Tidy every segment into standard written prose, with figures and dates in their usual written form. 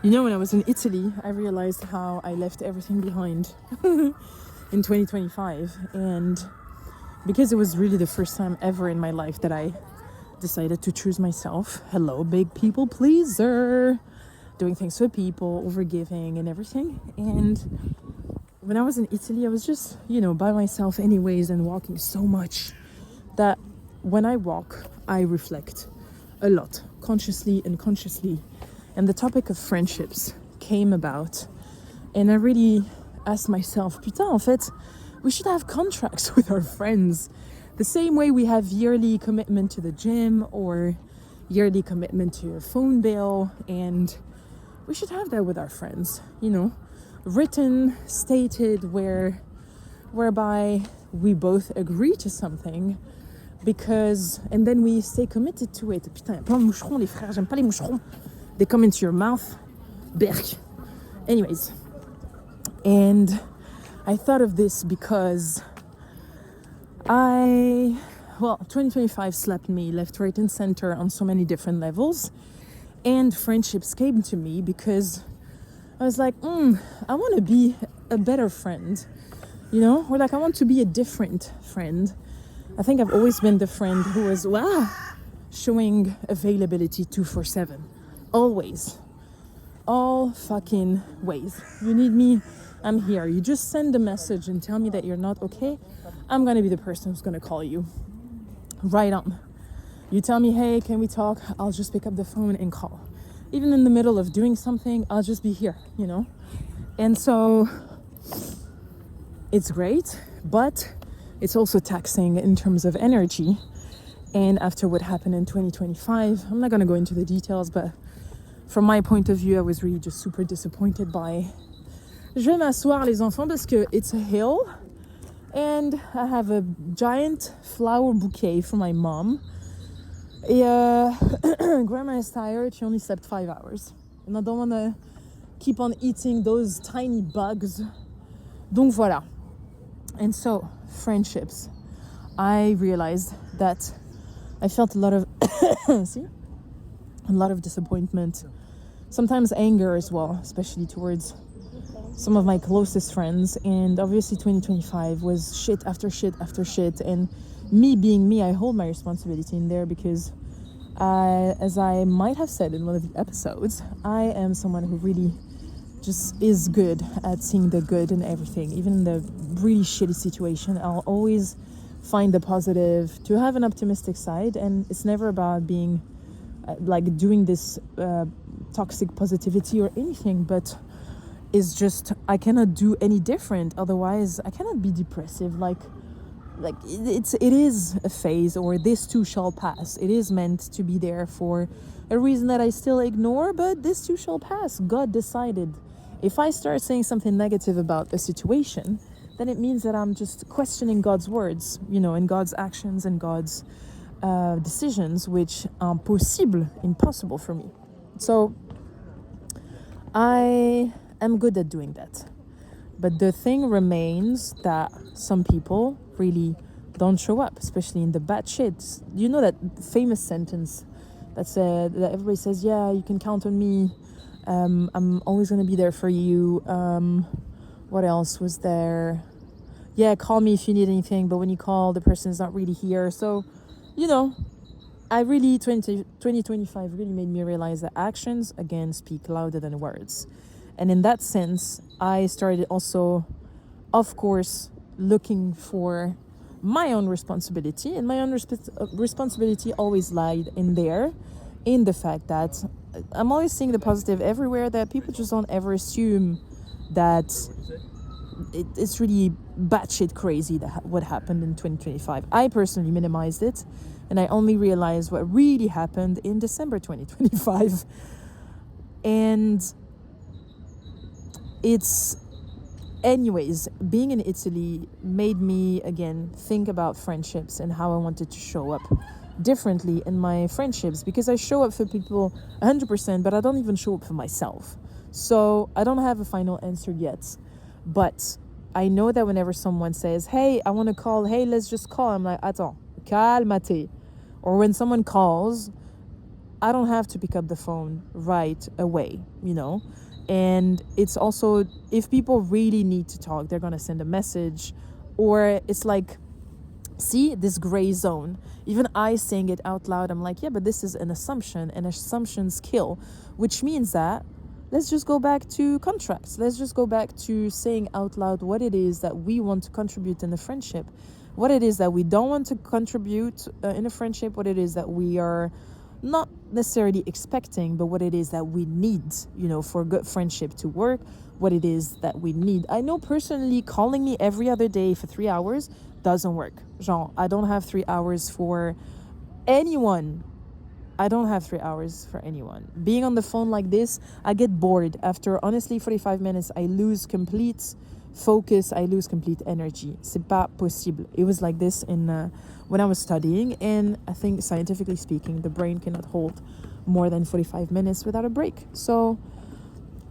You know, when I was in Italy, I realized how I left everything behind in 2025. And because it was really the first time ever in my life that I decided to choose myself. Hello, big people pleaser. Doing things for people, overgiving and everything. And when I was in Italy, I was just, by myself anyways and walking so much that when I walk, I reflect a lot, consciously and unconsciously. And the topic of friendships came about. And I really asked myself, putain, en fait, we should have contracts with our friends. The same way we have yearly commitment to the gym or yearly commitment to a phone bill. And we should have that with our friends, written, stated, whereby we both agree to something. And then we stay committed to it. Putain, plein de moucherons, les frères, j'aime pas les moucherons. They come into your mouth. Berk. Anyways. And I thought of this because 2025 slapped me left, right, and center on so many different levels. And friendships came to me because I was like, I want to be a better friend, or like I want to be a different friend. I think I've always been the friend who was showing availability 24/7, always, all fucking ways. You need me, I'm here. You just send a message and tell me that you're not okay. I'm gonna be the person who's gonna call you. Right on. You tell me, hey, can we talk? I'll just pick up the phone and call. Even in the middle of doing something, I'll just be here, And so it's great, but it's also taxing in terms of energy. And after what happened in 2025, I'm not going to go into the details, but from my point of view, I was really just super disappointed by... Je vais m'asseoir, les enfants, parce que it's a hill. And I have a giant flower bouquet for my mom. Et grandma is tired. She only slept 5 hours. And I don't want to keep on eating those tiny bugs. Donc voilà. And so, friendships. I realized that I felt a lot of a lot of disappointment. Sometimes anger as well, especially towards some of my closest friends. And obviously 2025 was shit after shit after shit. And me being me, I hold my responsibility in there because as I might have said in one of the episodes, I am someone who really just is good at seeing the good in everything. Even in the really shitty situation, I'll always find the positive, to have an optimistic side. And it's never about being like doing this toxic positivity or anything, but it's just I cannot do any different. Otherwise I cannot be depressive. Like it is a phase, or this too shall pass. It is meant to be there for a reason that I still ignore, but this too shall pass. God decided. If I start saying something negative about the situation, then it means that I'm just questioning God's words, and God's actions and God's decisions, which are impossible for me. So I am good at doing that. But the thing remains that some people really don't show up, especially in the bad shit. You know that famous sentence that everybody says, yeah, you can count on me. I'm always going to be there for you. What else was there? Yeah, call me if you need anything, but when you call, the person is not really here. So, I really, 2025 really made me realize that actions, again, speak louder than words. And in that sense, I started also, of course, looking for my own responsibility. And my own responsibility always lied in the fact that I'm always seeing the positive everywhere, that people just don't ever assume that it's really batshit crazy what happened in 2025. I personally minimized it, and I only realized what really happened in December 2025. And anyways, being in Italy made me, again, think about friendships and how I wanted to show up differently in my friendships, because I show up for people 100%, but I don't even show up for myself. So I don't have a final answer yet, but I know that whenever someone says, hey, I want to call, hey, let's just call, I'm like, attends, calmate. Or when someone calls, I don't have to pick up the phone right away, And it's also, if people really need to talk, they're going to send a message, or it's like, see this gray zone. Even I saying it out loud, I'm like, yeah, but this is an assumption, and assumptions kill, which means that let's just go back to contracts. Let's just go back to saying out loud what it is that we want to contribute in a friendship, what it is that we don't want to contribute in a friendship, what it is that we are not necessarily expecting, but what it is that we need, for a good friendship to work, what it is that we need. I know personally calling me every other day for 3 hours doesn't work. Genre, I don't have 3 hours for anyone. I don't have 3 hours for anyone. Being on the phone like this, I get bored. After, honestly, 45 minutes, I lose complete focus, I lose complete energy. C'est pas possible. It was like this when I was studying, and I think scientifically speaking, the brain cannot hold more than 45 minutes without a break. So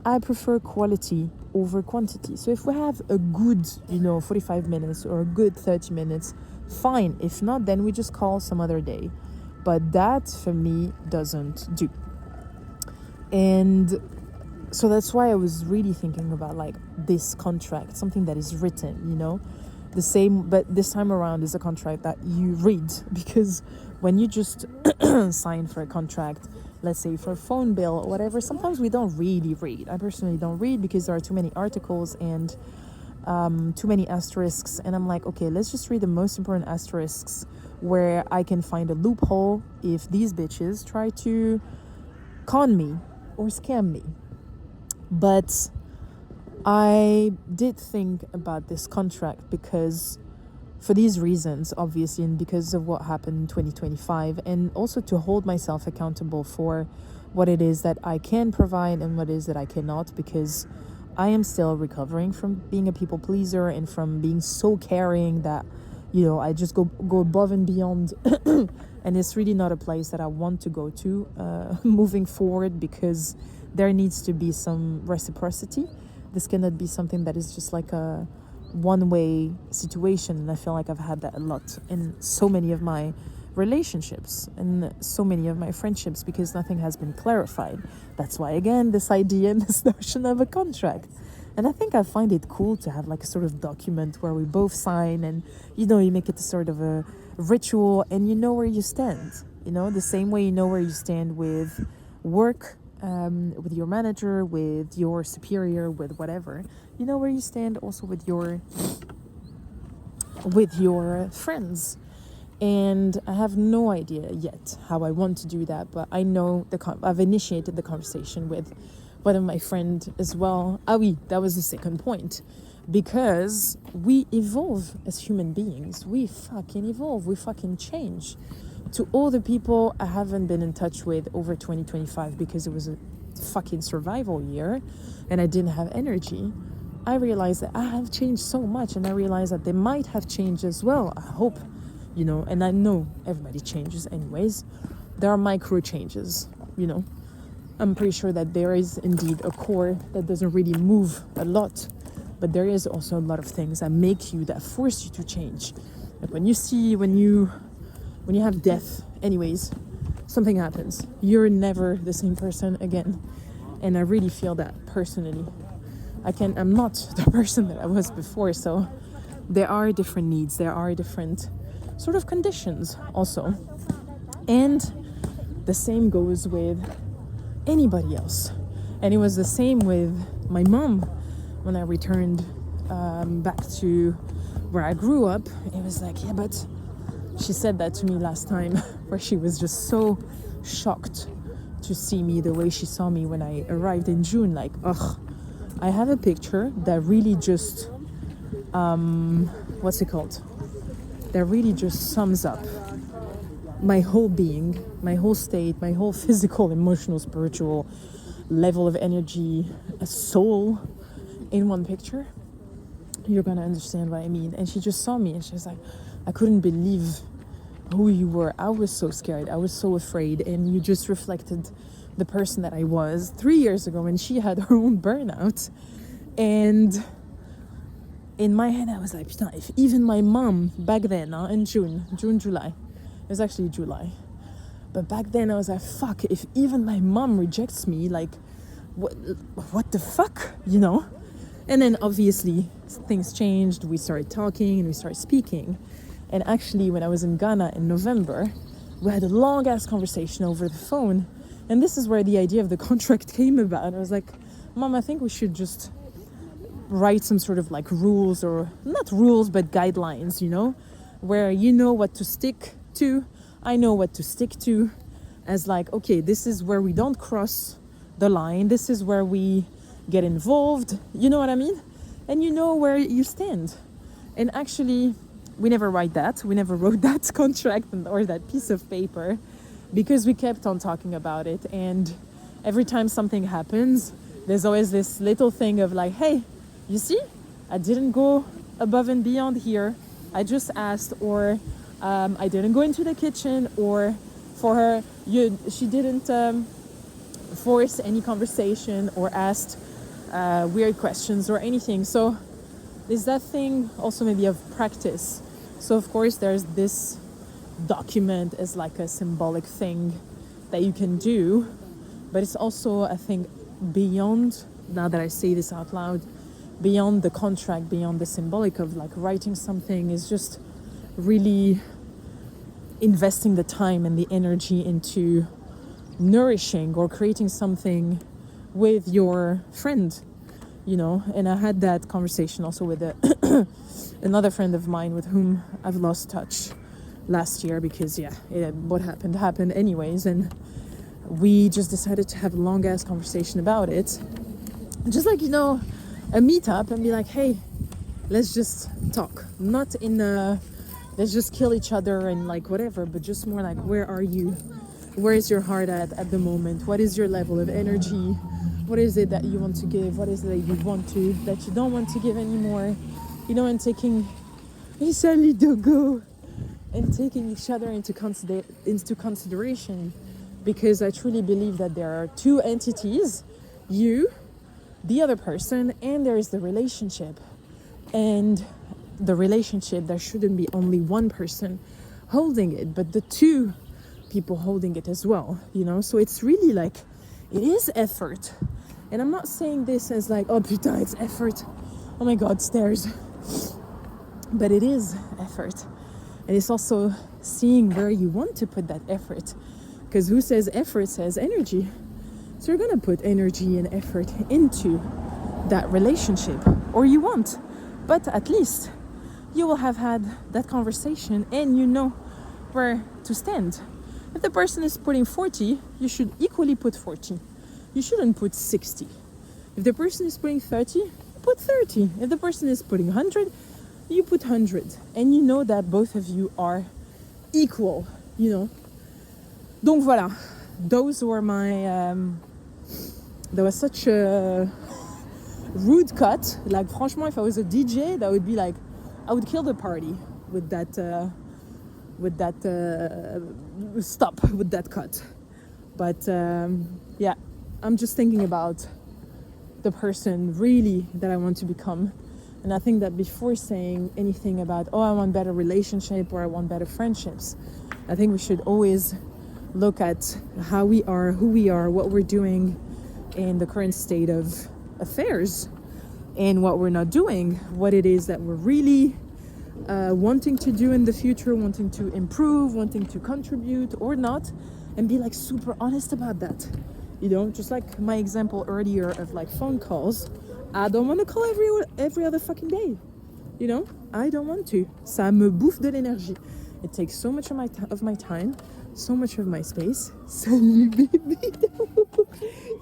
I prefer quality over quantity. So if we have a good, 45 minutes or a good 30 minutes, fine. If not, then we just call some other day. But that, for me, doesn't do. And so that's why I was really thinking about, like, this contract, something that is written, The same, but this time around is a contract that you read. Because when you just sign for a contract, let's say for a phone bill or whatever, sometimes we don't really read. I personally don't read because there are too many articles and too many asterisks. And I'm like, okay, let's just read the most important asterisks where I can find a loophole if these bitches try to con me or scam me. But I did think about this contract because, for these reasons, obviously, and because of what happened in 2025, and also to hold myself accountable for what it is that I can provide and what it is that I cannot, because I am still recovering from being a people pleaser and from being so caring that, I just go above and beyond. And it's really not a place that I want to go to moving forward, because there needs to be some reciprocity. This cannot be something that is just like a one-way situation. And I feel like I've had that a lot in so many of my relationships and so many of my friendships, because nothing has been clarified. That's why, again, this idea and this notion of a contract. And I think I find it cool to have like a sort of document where we both sign, and you make it a sort of a ritual, and you know where you stand. The same way you know where you stand with work, with your manager, with your superior, with whatever. You know where you stand also with your friends. And I have no idea yet how I want to do that, but I know I've initiated the conversation with one of my friends as well. Ah oui, that was the second point. Because we evolve as human beings. We fucking evolve. We fucking change. To all the people I haven't been in touch with over 2025 because it was a fucking survival year and I didn't have energy, I realized that I have changed so much, and I realized that they might have changed as well. I hope, and I know everybody changes anyways. There are micro changes, I'm pretty sure that there is indeed a core that doesn't really move a lot, but there is also a lot of things that force you to change. Like when you have death, anyways, something happens. You're never the same person again. And I really feel that personally. I'm not the person that I was before, so there are different needs, there are different sort of conditions also. And the same goes with anybody else. And it was the same with my mom when I returned back to where I grew up. It was like, yeah, but she said that to me last time, where she was just so shocked to see me the way she saw me when I arrived in June. Like, I have a picture that really just, what's it called? That really just sums up my whole being, my whole state, my whole physical, emotional, spiritual level of energy, a soul in one picture. You're gonna understand what I mean. And she just saw me and she was like, I couldn't believe who you were. I was so scared. I was so afraid. And you just reflected the person that I was 3 years ago when she had her own burnout. And in my head, I was like, putain, if even my mom back then, in July, it was actually July, But back then I was like, fuck, if even my mom rejects me, like, what the fuck, you know? And then obviously things changed. We started talking and we started speaking. And actually, when I was in Ghana in November, we had a long ass conversation over the phone. And this is where the idea of the contract came about. I was like, Mom, I think we should just write some sort of like rules, or not rules, but guidelines, you know, where you know what to stick to. I know what to stick to, as like, okay, this is where we don't cross the line. This is where we get involved. You know what I mean? And you know where you stand. And actually, we never wrote that contract or that piece of paper, because we kept on talking about it. And every time something happens, there's always this little thing of like, hey, you see, I didn't go above and beyond here. I just asked, or I didn't go into the kitchen, or for her, she didn't force any conversation or asked weird questions or anything. So there's that thing also maybe of practice. So of course there's this document as like a symbolic thing that you can do, but it's also, I think, beyond, now that I say this out loud, beyond the contract, beyond the symbolic of like writing something, is just really investing the time and the energy into nourishing or creating something with your friend, you know. And I had that conversation also with another friend of mine with whom I've lost touch last year, because what happened anyways, and we just decided to have a long ass conversation about it, just like, you know, a meetup, and be like, hey, let's just talk, not in let's just kill each other and like whatever, but just more like, where are you, where is your heart at the moment, what is your level of energy, what is it that you want to give, what is it that you don't want to give anymore, you know, and taking each other into consideration, because I truly believe that there are two entities, you, the other person, and there is the relationship. And the relationship, there shouldn't be only one person holding it, but the two people holding it as well, you know. So it's really like, it is effort. And I'm not saying this as like, oh putain, it's effort, oh my god, stairs, but it is effort. And it's also seeing where you want to put that effort, because who says effort says energy. So you're gonna put energy and effort into that relationship, or you won't, but at least you will have had that conversation and you know where to stand. If the person is putting 40, you should equally put 40. You shouldn't put 60. If the person is putting 30, you put 30. If the person is putting 100, you put 100. And you know that both of you are equal, you know. Donc voilà, those were my... there was such a rude cut. Like, franchement, if I was a DJ, that would be like, I would kill the party with that stop, with that cut. But yeah, I'm just thinking about the person really that I want to become. And I think that before saying anything about, oh, I want better relationship or I want better friendships, I think we should always look at how we are, who we are, what we're doing in the current state of affairs, and what we're not doing, what it is that we're really wanting to do in the future, wanting to improve, wanting to contribute or not, and be like super honest about that. You know, just like my example earlier of like phone calls, I don't want to call every other fucking day. You know, I don't want to. Ça me bouffe de l'énergie. It takes so much of my time, so much of my space. Salut bébé.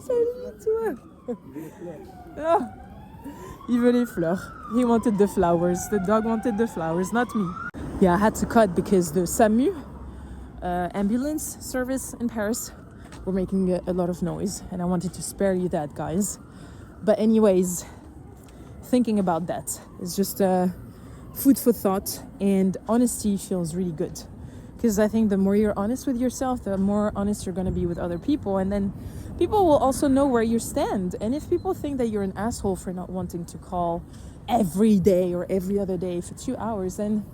Salut toi. Oh, il veut les fleurs. He wanted the flowers. The dog wanted the flowers, not me. Yeah, I had to cut because the SAMU ambulance service in Paris were making a lot of noise, and I wanted to spare you that, guys. But anyways, thinking about that is just food for thought, and honesty feels really good, because I think the more you're honest with yourself, the more honest you're going to be with other people, and then people will also know where you stand. And if people think that you're an asshole for not wanting to call every day or every other day for 2 hours, then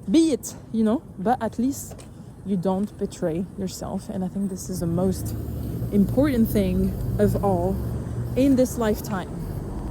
be it, you know, but at least you don't betray yourself. And I think this is the most important thing of all in this lifetime.